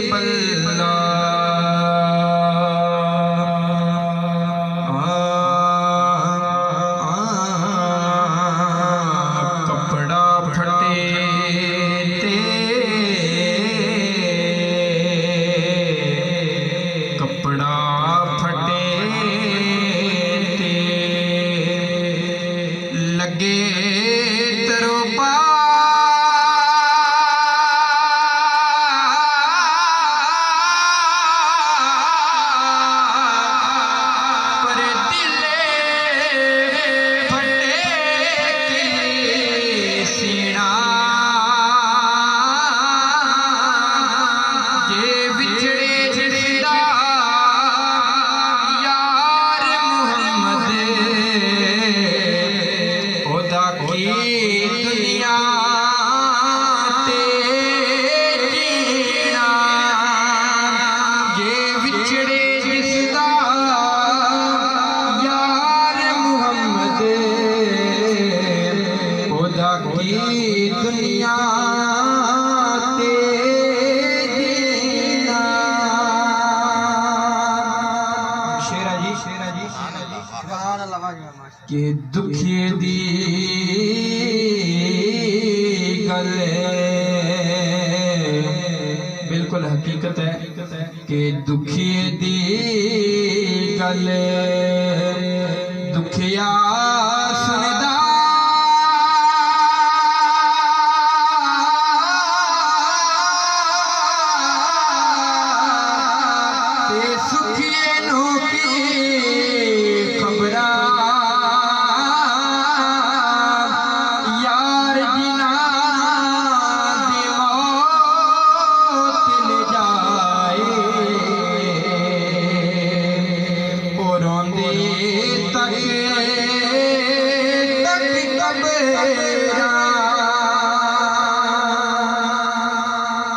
बल्ला कपड़ा फटे ते कपड़ा फटे ते लगे तरोपा दुनिया ते जीना जे विछड़े जिसदा यार मुहम्मद ओदा की दुनिया ते जीना। शेरा जी के दुखिए दी बिल्कुल हकीकत है कि दुखिए दी गल दुखिया सुनदा ते सुखिए नू की खबरा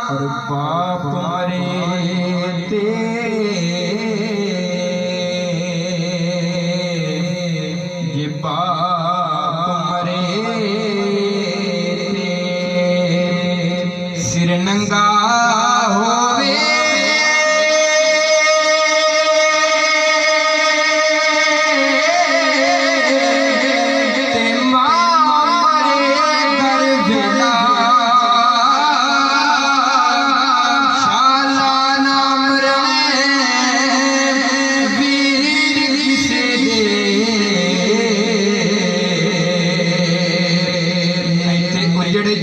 और बाप मरे ते ये बाप मरे ते सिर नंगा होवे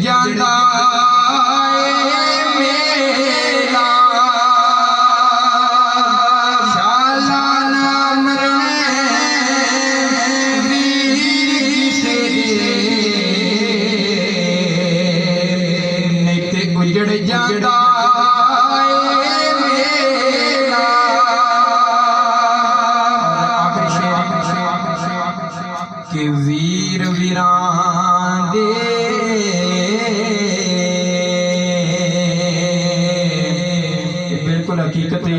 जाता मेला शाला नाम वीर से नहीं ते उजड़ जाता मेला। आखिरी शेर के वीर वीरान दे बिल्कुल हकीकत है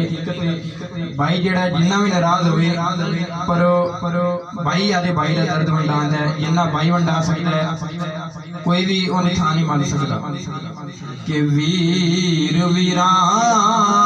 भाई जेड़ा जिन्ना भी नाराज होवे पर भाई आदे भाई का दर्द वंडांदा है जिन्ना भाई वंडा सकता है कोई भी उन्हें थां नहीं मार सकता कि वीर वीरान